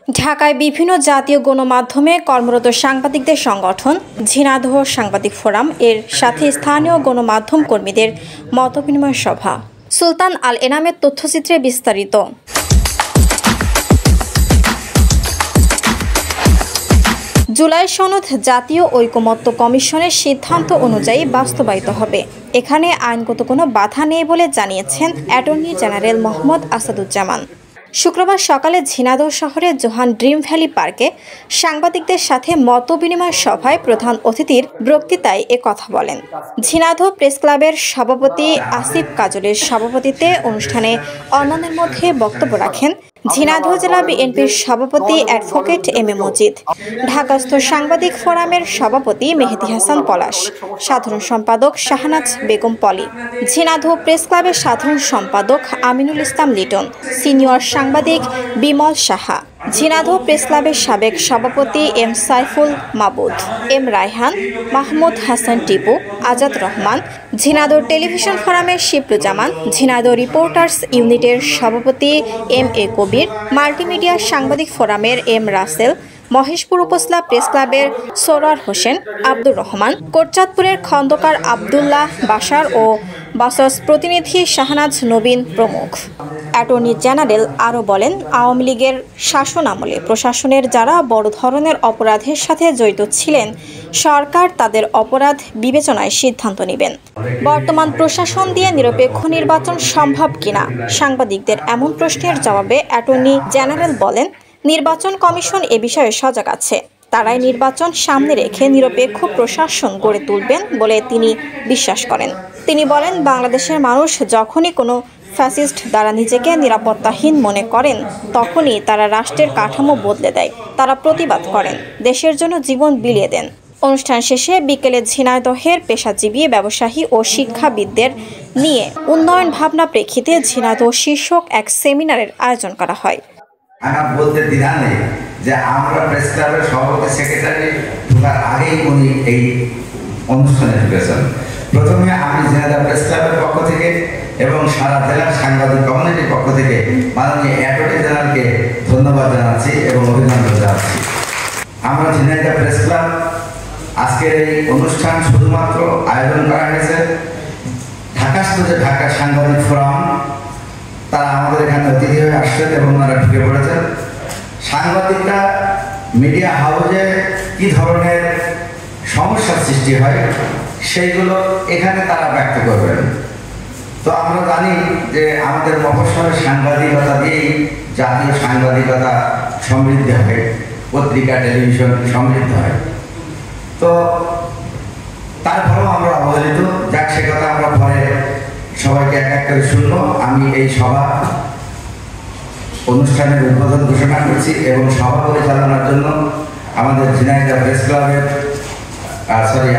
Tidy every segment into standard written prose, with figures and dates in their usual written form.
ঢাকায় বিভিন্ন জাতীয় গণমাধ্যমে কর্মরত সাংবাদিকদের সংগঠন ঝিনাইদহ সাংবাদিক ফোরাম এর সাথে স্থানীয় গণমাধ্যম কর্মীদের মতবিনিময় সভা। সুলতান আল এনামের তথ্যচিত্রে বিস্তারিত। জুলাই সনদ জাতীয় ঐকমত্য কমিশনের সিদ্ধান্ত অনুযায়ী বাস্তবায়িত হবে। এখানে আইনগত কোনো বাধা নেই বলে জানিয়েছেন অ্যাটর্নি জেনারেল মোহাম্মদ আসাদুজ্জামান। শুক্রবার সকালে ঝিনাইদহ শহরের জোহান ড্রিম ভ্যালি পার্কে সাংবাদিকদের সাথে মতবিনিময় সভায় প্রধান অতিথির বক্তৃতায় কথা বলেন। ঝিনাইদহ প্রেস ক্লাবের সভাপতি আসিফ কাজলের সভাপতিত্বে অনুষ্ঠানে অন্যান্যের মধ্যে বক্তব্য রাখেন ঝিনাইদহ জেলা বিএনপির সভাপতি অ্যাডভোকেট এম এ মজিদ, ঢাকাস্থ সাংবাদিক ফোরামের সভাপতি মেহেদী হাসান পলাশ, সাধারণ সম্পাদক শাহনাজ বেগম পলি, ঝিনাইদহ প্রেস ক্লাবের সাধারণ সম্পাদক আমিনুল ইসলাম লিটন, সিনিয়র সাংবাদিক বিমল সাহা, ঝিনাইদহ প্রেস ক্লাবের সাবেক সভাপতি এম সাইফুল মাবুদ, এম রায়হান, মাহমুদ হাসান টিপু, আজাদ রহমান, ঝিনাইদহ টেলিভিশন ফোরামের শিবলুজামান, ঝিনাইদহ রিপোর্টার্স ইউনিটের সভাপতি এম এ কবির, মাল্টিমিডিয়া সাংবাদিক ফোরামের এম রাসেল, মহেশপুর উপজেলা প্রেস ক্লাবের সোরার হোসেন, আব্দুর রহমান, কোটচাঁদপুরের খন্দকার আবদুল্লাহ বাশার ও বাসস প্রতিনিধি শাহনাজ নবীন প্রমুখ। অ্যাটর্নি জেনারেল আরও বলেন, আওয়ামী লীগের শাসন আমলে প্রশাসনের যারা বড় ধরনের অপরাধের সাথে জড়িত ছিলেন, সরকার তাদের অপরাধ বিবেচনায় সিদ্ধান্ত নেবেন। বর্তমান প্রশাসন দিয়ে নিরপেক্ষ নির্বাচন সম্ভব কিনা সাংবাদিকদের এমন প্রশ্নের জবাবে অ্যাটর্নি জেনারেল বলেন, নির্বাচন কমিশন এ বিষয়ে সজাগ আছে। তারাই নির্বাচন সামনে রেখে নিরপেক্ষ প্রশাসন গড়ে তুলবেন বলে তিনি বিশ্বাস করেন। তিনি বলেন, বাংলাদেশের মানুষ যখনই কোনো ফ্যাসিস্ট দ্বারা নিজেকে নিরাপত্তাহীন মনে করেন, তখনই তারা রাষ্ট্রের কাঠামো বদলে দেয়। তারা প্রতিবাদ করেন, দেশের জন্য জীবন বিলিয়ে দেন। অনুষ্ঠান শেষে বিকেলে ঝিনাইদহের পেশাজীবী, ব্যবসায়ী ও শিক্ষাবিদদের নিয়ে উন্নয়ন ভাবনা প্রেক্ষিতে ঝিনাইদহ শীর্ষক এক সেমিনারের আয়োজন করা হয়। আমার বলতে দ্বিধা নেই যে আমরা প্রেস ক্লাবের সভাপতি সেক্রেটারি ঢোকার আগেই উনি এই অনুষ্ঠানে ঢুকেছেন। প্রথমে আমি ঝিনাইদহ প্রেস ক্লাবের পক্ষ থেকে এবং সারা জেলার সাংবাদিক কমিউনিটির পক্ষ থেকে মাননীয় অ্যাটর্নি জেনারেলকে ধন্যবাদ জানাচ্ছি এবং অভিনন্দন জানাচ্ছি। আমরা ঝিনাইদহ প্রেস ক্লাব আজকের এই অনুষ্ঠান শুধুমাত্র আয়োজন করা হয়েছে ঢাকাস্থ যে ঢাকা সাংবাদিক ফোরাম, তারা আমাদের এখানে অতিথি হয়ে আসছেন এবং ওনারা ঢুকে পড়েছেন। সাংবাদিকরা মিডিয়া হাউসে কী ধরনের সমস্যার সৃষ্টি হয় সেইগুলো এখানে তারা ব্যক্ত করবেন। তো আমরা জানি যে আমাদের মফস্বলের সাংবাদিকতা দিয়েই জাতীয় সাংবাদিকতা সমৃদ্ধ হয়, পত্রিকা টেলিভিশন সমৃদ্ধ হয়। তো তারপরেও আমরা অবহেলিত, যাক সে কথা আমরা পরে সবাইকে এক এক করে শুনবো। আমি এই সভা অনুষ্ঠানের উদ্বোধন ঘোষণা করছি এবং সভা পরিচালনার জন্য আমাদের ঝিনাইদহ প্রেস ক্লাবের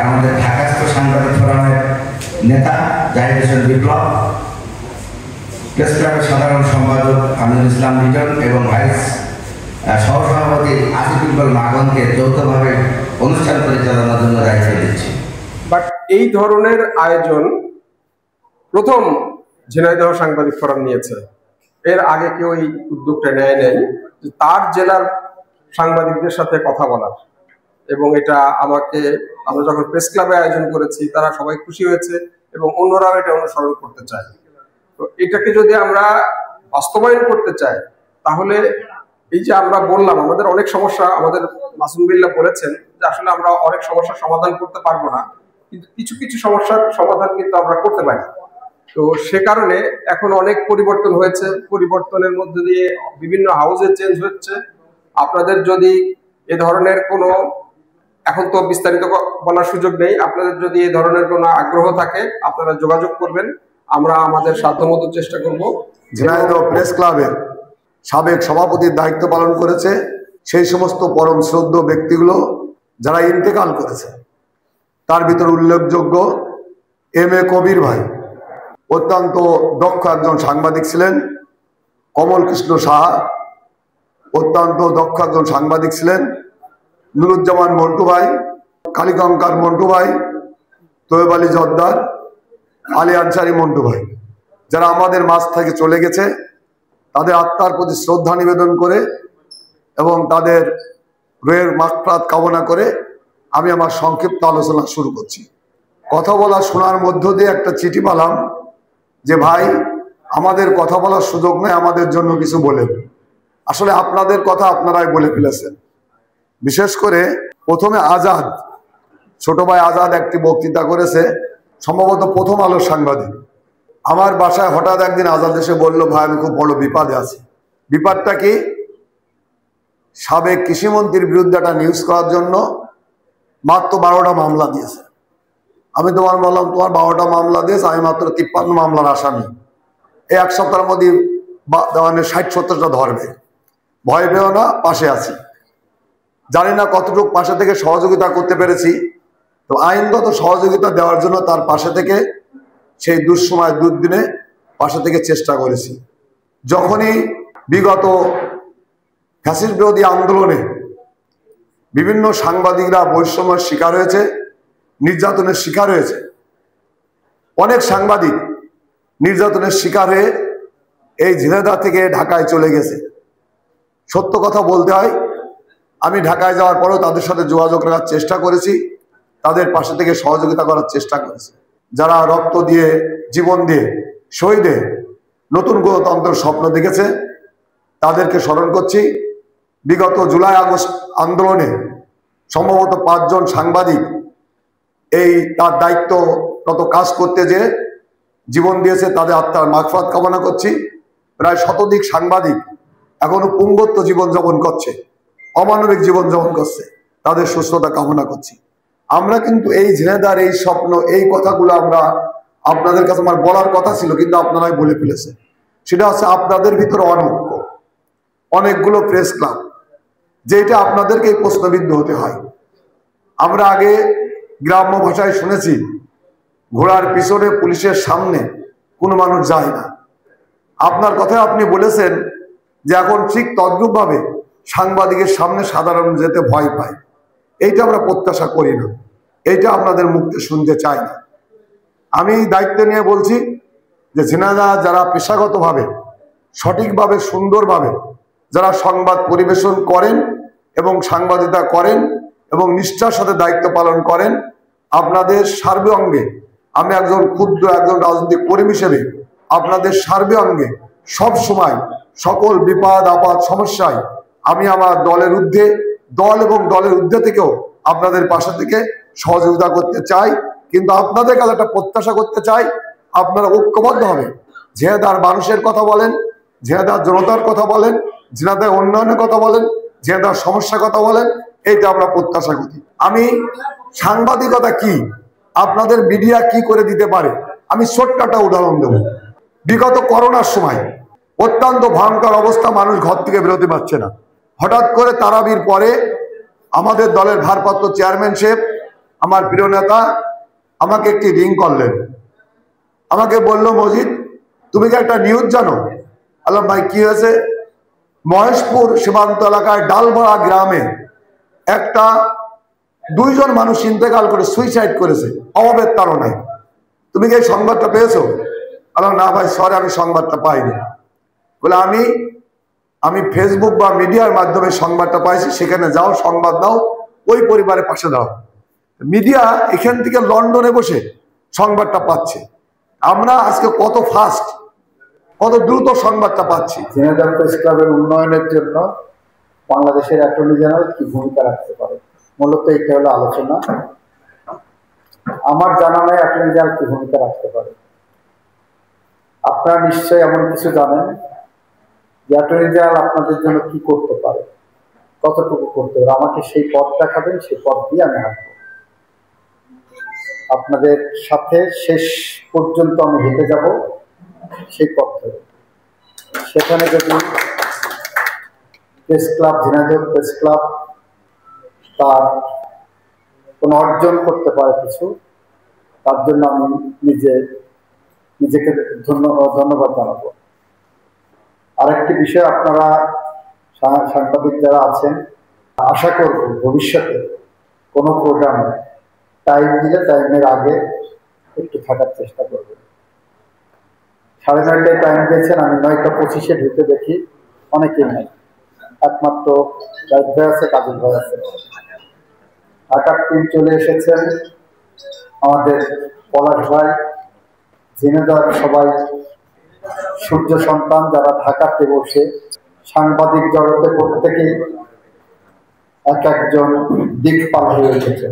আমাদের ঢাকাস্থ সাংবাদিক ফোরামের নেতা জাহিদ হোসেন বিপ্লব, প্রেস ক্লাবের সাধারণ সম্পাদক আমিনুল ইসলাম লিটন এবং ভাইস সহসভাপতি আসিফুল মাগনকে যৌথভাবে অনুষ্ঠান পরিচালনার জন্য দায়িত্ব দিচ্ছি। বাট এই ধরনের আয়োজন প্রথম ঝিনাইদহ সাংবাদিক ফোরাম নিয়েছে। এর আগে কেউ এই উদ্যোগটা নেয় নাই তার জেলার সাংবাদিকদের সাথে কথা বলার, এবং এটা আমরা যখন প্রেস ক্লাবে আয়োজন করেছি তারা সবাই খুশি হয়েছে এবং অন্যরাও এটা অনুসরণ করতে চায়। তো এটাকে যদি আমরা বাস্তবায়ন করতে চাই, তাহলে এই যে আমরা বললাম আমাদের অনেক সমস্যা, আমাদের মাসুম বিল্লাহ বলেছেন যে আসলে আমরা অনেক সমস্যার সমাধান করতে পারবো না, কিন্তু কিছু কিছু সমস্যার সমাধান কিন্তু আমরা করতে পারি। তো সে কারণে এখন অনেক পরিবর্তন হয়েছে, পরিবর্তনের মধ্যে দিয়ে বিভিন্ন হাউসে চেঞ্জ হচ্ছে। আপনাদের যদি এ ধরনের কোনো, এখন তো বিস্তারিত বলার সুযোগ নেই, আপনাদের যদি এ ধরনের কোনো আগ্রহ থাকে আপনারা যোগাযোগ করবেন, আমরা আমাদের সাধ্যমতো চেষ্টা করব। ঝিনাইদহ প্রেস ক্লাবের সাবেক সভাপতির দায়িত্ব পালন করেছে সেই সমস্ত পরম শ্রদ্ধেয় ব্যক্তিগুলো যারা ইন্তেকাল করেছে, তার ভিতর উল্লেখযোগ্য এম এ কবির ভাই, অত্যন্ত দক্ষ একজন সাংবাদিক ছিলেন। কমল কৃষ্ণ সাহা, অত্যন্ত দক্ষ একজন সাংবাদিক ছিলেন। নুরুজ্জামান মন্টু ভাই, কালীকঙ্কার মন্টু ভাই, তৈয়ব আলী জর্দার, আলী আনসারি মন্টু ভাই, যারা আমাদের মাঝ থেকে চলে গেছে, তাদের আত্মার প্রতি শ্রদ্ধা নিবেদন করে এবং তাদের রুহের মাগফিরাত কামনা করে আমি আমার সংক্ষিপ্ত আলোচনা শুরু করছি। কথা বলা শোনার মধ্য দিয়ে একটা চিঠি পেলাম যে ভাই আমাদের কথা বলার সুযোগ নেই, আমাদের জন্য কিছু বলেন। আসলে আপনাদের কথা আপনারাই বলে ফেলেছেন। বিশেষ করে প্রথমে আজাদ, ছোট ভাই আজাদ একটি বক্তৃতা করেছে, সম্ভবত প্রথম আলোর সাংবাদিক। আমার বাসায় হঠাৎ একদিন আজাদ এসে বলল, ভাই আমি খুব বড় বিপদে আছি। বিপদটা কি? সাবেক কৃষিমন্ত্রীর বিরুদ্ধে একটা নিউজ করার জন্য মাত্র 12টা মামলা দিয়েছে। আমি তোমার বললাম, তোমার 12টা মামলা দিয়েছে, আমি মাত্র 53 মামলার আসামি। এই এক সপ্তাহের মধ্যে 60-70টা ধরবে। ভয় পেও না, পাশে আছি। জানি না কতটুকু পাশে থেকে সহযোগিতা করতে পেরেছি। তো আইনগত সহযোগিতা দেওয়ার জন্য তার পাশে থেকে সেই দুঃসময় দুর্দিনে পাশে থেকে চেষ্টা করেছি। যখনই বিগত ফ্যাসিস্ট বিরোধী আন্দোলনে বিভিন্ন সাংবাদিকরা বৈষম্যের শিকার হয়েছে, নির্যাতনের শিকার হয়েছে, অনেক সাংবাদিক নির্যাতনের শিকার হয়ে এই ঝিনাইদহ থেকে ঢাকায় চলে গেছে। সত্য কথা বলতে হয়, আমি ঢাকায় যাওয়ার পরেও তাদের সাথে যোগাযোগ রাখার চেষ্টা করেছি, তাদের পাশে থেকে সহযোগিতা করার চেষ্টা করেছি। যারা রক্ত দিয়ে, জীবন দিয়ে, শহীদে নতুন গণতন্ত্রের স্বপ্ন দেখেছে তাদেরকে স্মরণ করছি। বিগত জুলাই আগস্ট আন্দোলনে সম্ভবত 5 জন সাংবাদিক এই তার দায়িত্বরত কাজ করতে যে জীবন দিয়েছে, তাদের আত্মার মাগফিরাত কামনা করছি। প্রায় শতাধিক সাংবাদিক এখনো পুঙ্গত্ব জীবনযাপন করছে, অমানবিক জীবনযাপন করছে, তাদের সুস্থতা কামনা করছি। আমরা কিন্তু এই ঝিনাইদহের এই স্বপ্ন, এই কথাগুলো আমরা আপনাদের কাছে আমার বলার কথা ছিল, কিন্তু আপনারাই বলে ফেলেছেন। সেটা হচ্ছে আপনাদের ভিতরে অনৈক্য, অনেকগুলো প্রেস ক্লাব, যেটা আপনাদেরকে প্রশ্নবিদ্ধ হতে হয়। আমরা আগে গ্রাম্য ভাষায় শুনেছি, ঘোড়ার পিছনে পুলিশের সামনে কোনো মানুষ যায় না। আপনার কথায় আপনি বলেছেন যে এখন ঠিক তদ্রূপভাবে সাংবাদিকের সামনে সাধারণ যেতে ভয় পায়। এইটা আমরা প্রত্যাশা করি না, এইটা আপনাদের মুখে শুনতে চাই না। আমি দায়িত্ব নিয়ে বলছি যে ঝিনাইদহ যারা পেশাগতভাবে, সঠিকভাবে, সুন্দরভাবে যারা সংবাদ পরিবেশন করেন এবং সাংবাদিকতা করেন এবং নিষ্ঠার সাথে দায়িত্ব পালন করেন, আপনাদের সার্বাঙ্গে আমি একজন ক্ষুদ্র একজন রাজনৈতিক কর্মী হিসেবে আপনাদের সার্বাঙ্গে সব সময় সকল বিপদ আপদ সমস্যায় আমি আমার দলের ঊর্ধ্বে, দল এবং দলের ঊর্ধ্বে থেকেও আপনাদের পাশে থেকে সহযোগিতা করতে চাই। কিন্তু আপনাদের কাছে একটা প্রত্যাশা করতে চাই, আপনারা ঐক্যবদ্ধ হবে। ঝিনাইদহের মানুষের কথা বলেন, ঝিনাইদহের জনতার কথা বলেন, ঝিনাইদহের উন্নয়নের কথা বলেন, ঝিনাইদহের সমস্যার কথা বলেন, এইটা আমরা প্রত্যাশা করি। আমি সাংবাদিকতা কি, আপনাদের মিডিয়া কি করে দিতে পারে, আমি ছোট্ট একটা উদাহরণ দেব। বিগত করোনার সময় অত্যন্ত ভয়ঙ্কর অবস্থা, মানুষ ঘর থেকে বেরোতে পারছে না। হঠাৎ করে তারাবির পরে আমাদের দলের ভারপ্রাপ্ত চেয়ারম্যান সাহেব, আমার প্রিয় নেতা, আমাকে একটি রিং করলেন। আমাকে বলল, মজিদ তুমি কি একটা নিউজ জানো? আল্লাহ ভাই কি হয়েছে? মহেশপুর সীমান্ত এলাকায় ডালভরা গ্রামে একটা 2 জন মানুষ ইন্তেকাল করে সুইসাইড করেছে অভাবের তাড়নায়। তুমি কি এই সংবাদটা পেয়েছো? আল্লাহ না ভাই সরি, আমি সংবাদটা পাইনি। বলে আমি ফেসবুক বা মিডিয়ার মাধ্যমে সংবাদটা পাইছি, সেখানে যাও, সংবাদ দাও, ওই পরিবারের পাশে দাও। মিডিয়া এখান থেকে লন্ডনে বসে সংবাদটা পাচ্ছে। আমরা আজকে কত ফাস্ট, কত দ্রুত সংবাদটা পাচ্ছি। ঝিনাইদহ প্রেস ক্লাবের উন্নয়নের জন্য বাংলাদেশের অ্যাটর্নি জেনারেল কি ভূমিকা রাখতে পারে, মূলত এটা হলো আলোচনা। আমার জানা নাই অ্যাটর্নি জেনারেল কি ভূমিকা রাখতে পারে। আপনারা নিশ্চয়ই এমন কিছু জানেন যে অ্যাটর্নি জেনারেল আপনাদের জন্য কি করতে পারে, কতটুকু করতে পারে। আমাকে সেই পথ দেখাবেন, সেই পথ দিয়ে আমি হাঁটবো। আপনাদের সাথে শেষ পর্যন্ত আমি হেঁটে যাব সেই পথ ধরে। সেখানে যদি press club, Jhenaidah press club তার কোনো অর্জন করতে পারে কিছু, তার জন্য আমি নিজেকে ধন্যবাদ জানাবো। আরেকটি বিষয়, আপনারা সাংবাদিক যারা আছেন, আশা করব ভবিষ্যতে কোনো প্রোগ্রামে টাইম দিলে টাইমের আগে একটু থাকার চেষ্টা করবেন। 9:30টায় টাইম দিয়েছেন, আমি 9:25-এ ঢুকে দেখি অনেকেই নেই। একমাত্র জাহিদ ভাই আছে, কাজল ভাই আছে। ঢাকার টিম চলে এসেছেন, আমাদের পলাশ ভাই, ঝিনেদার সবাই সূর্য সন্তান যারা ঢাকাতে বসে সাংবাদিক জগতে প্রত্যেকেই এক একজন দিকপাল হয়ে উঠেছে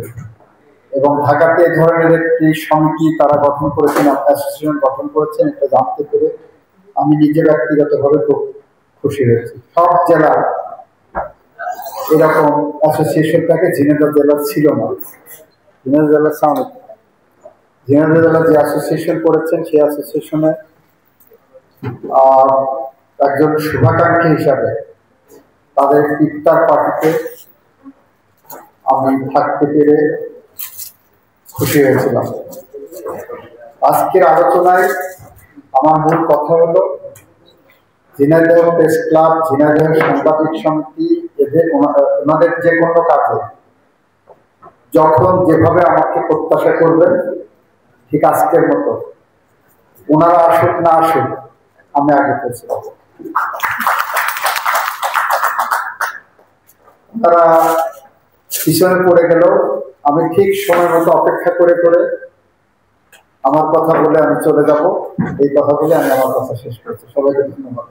এবং ঢাকাতে এই ধরনের একটি সমিতি তারা গঠন করেছেন, অ্যাসোসিয়েশন গঠন করেছেন, এটা জানতে পেরে আমি নিজে ব্যক্তিগতভাবে খুব খুশি হয়েছি। সব জেলার এরকম অ্যাসোসিয়েশন থাকে, ঝিনেদা জেলার ছিল না। ঝিনেদা জেলার সামনে ঝিনেদা জেলা যে অ্যাসোসিয়েশন করেছেন সেই অ্যাসোসিয়েশনে একজন শুভাকাঙ্ক্ষী হিসাবে তাদের ইফতার পার্টিতে আমি থাকতে পেরে খুশি হয়েছিলাম। আজকের আলোচনায় আমার মূল কথা হলো ঝিনাইদহ প্রেস ক্লাব, ঝিনাইদহ সাংবাদিক সমিতি, এদের ওনাদের যে কোনো কাজে যখন যেভাবে আমাকে প্রত্যাশা করবেন ঠিক আজকের মতো ওনারা আসুক না আসুক আমি আগে পৌঁছে যাবো। তারা পিছনে পড়ে গেল, আমি ঠিক সময় মতো অপেক্ষা করে করে আমার কথা বলে আমি চলে যাব। এই কথা বলে আমি আমার কথা শেষ করেছি। সবাইকে ধন্যবাদ।